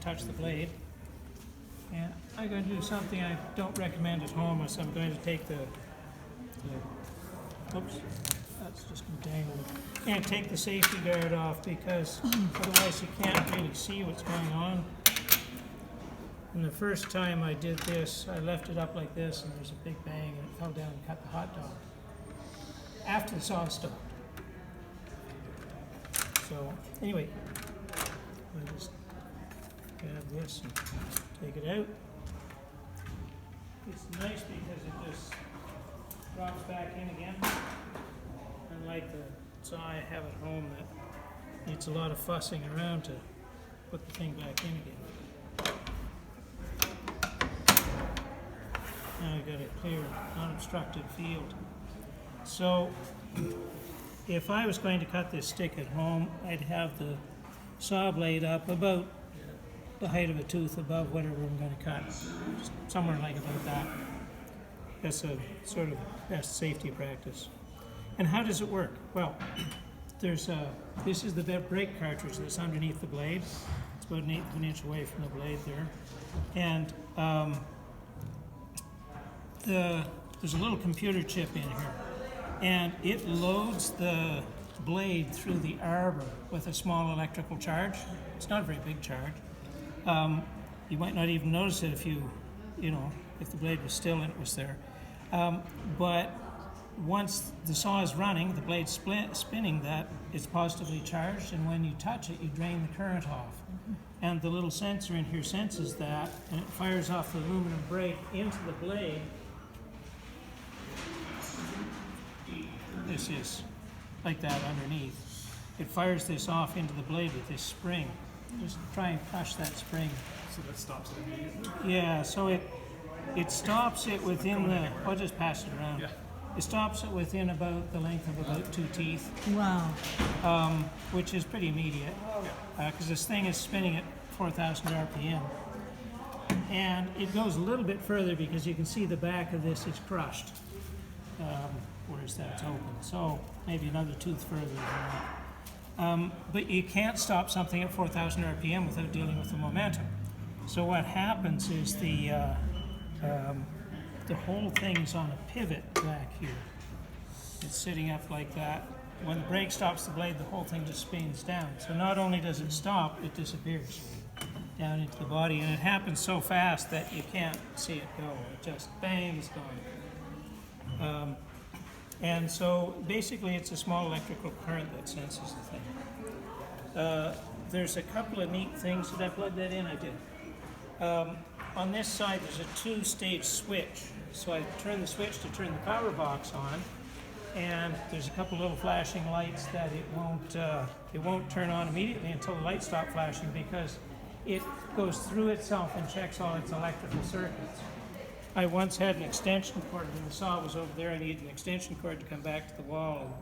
touch the blade. And I'm going to do something I don't recommend at home, is I'm going to take the oops, that's just going to dangle. And take the safety guard off, because otherwise you can't really see what's going on. And the first time I did this, I left it up like this, and there's a big bang, and it fell down and cut the hot dog. After the saw stopped. So, anyway, I'll just grab this and take it out. It's nice because it just drops back in again. Unlike the saw I have at home that needs a lot of fussing around to put the thing back in again. Now I've got a clear, unobstructed field. So, if I was going to cut this stick at home, I'd have the saw blade up about the height of a tooth above whatever I'm going to cut. Just somewhere like about that. That's a sort of best safety practice. And how does it work? Well, this is the brake cartridge that's underneath the blade. It's about 1/8 of an inch away from the blade there. And there's a little computer chip in here. And it loads the blade through the arbor with a small electrical charge. It's not a very big charge. You might not even notice it if if the blade was still and it was there. But once the saw is running, the blade's spinning, that it's positively charged, and when you touch it, you drain the current off. And the little sensor in here senses that, and it fires off the aluminum brake into the blade. This is like that underneath. It fires this off into the blade with this spring. Just try and push that spring. So that stops it immediately? Yeah, so it stops it within the, I'll just pass it around. Yeah. It stops it within about the length of about 2 teeth. Wow. Which is pretty immediate, because this thing is spinning at 4,000 RPM. And it goes a little bit further because you can see the back of this is crushed, whereas that's open. So maybe another tooth further than that. But you can't stop something at 4,000 RPM without dealing with the momentum. So what happens is the whole thing's on a pivot back here. It's sitting up like that. When the brake stops the blade, the whole thing just spins down. So not only does it stop, it disappears down into the body. And it happens so fast that you can't see it go. It just bang, it's gone. And so basically it's a small electrical current that senses the thing. There's a couple of neat things. Did I plug that in? I did. On this side there's a 2-stage switch. So I turn the switch to turn the power box on, and there's a couple little flashing lights that it won't turn on immediately until the lights stop flashing, because it goes through itself and checks all its electrical circuits. I once had an extension cord when the saw was over there. I needed an extension cord to come back to the wall,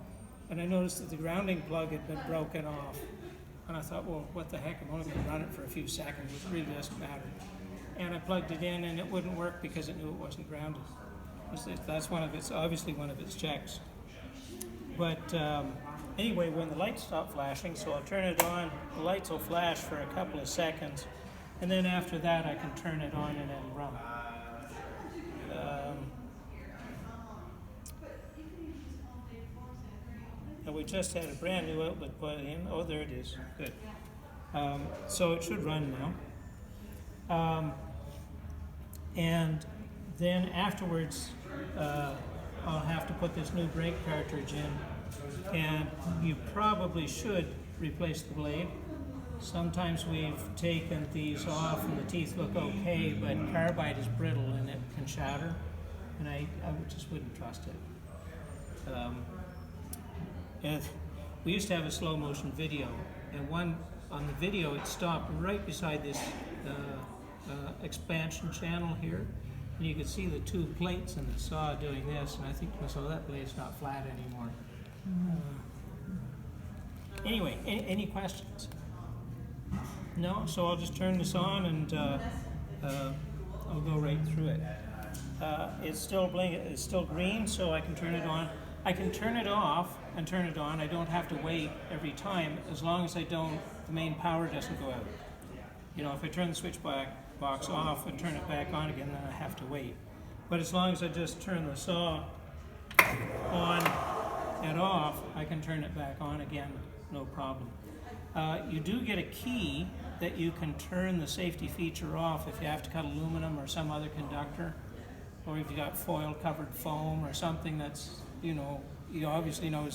and I noticed that the grounding plug had been broken off. And I thought, well, what the heck, I'm only going to run it for a few seconds, it really doesn't matter. And I plugged it in and it wouldn't work because it knew it wasn't grounded. That's obviously one of its checks. But anyway, when the lights stop flashing, so I'll turn it on, the lights will flash for a couple of seconds, and then after that I can turn it on and then run. And we just had a brand new outlet put in. Oh, there it is. Good. So it should run now. And then afterwards, I'll have to put this new brake cartridge in. And you probably should replace the blade. Sometimes we've taken these off and the teeth look okay, but carbide is brittle and it can shatter. And I just wouldn't trust it. And we used to have a slow motion video, and on the video it stopped right beside this expansion channel here, and you could see the 2 plates in the saw doing this, and I think to myself, that blade's not flat anymore. Anyway, any questions? No? So I'll just turn this on and I'll go right through it. It's still it's still green, so I can turn it on. I can turn it off and turn it on. I don't have to wait every time, as long as the main power doesn't go You know, if I turn the switch box off and turn it back on again, then I have to wait. But as long as I just turn the saw on and off, I can turn it back on again, no problem. You do get a key that you can turn the safety feature off if you have to cut aluminum or some other conductor, or if you got foil covered foam or something that's, you know, you obviously know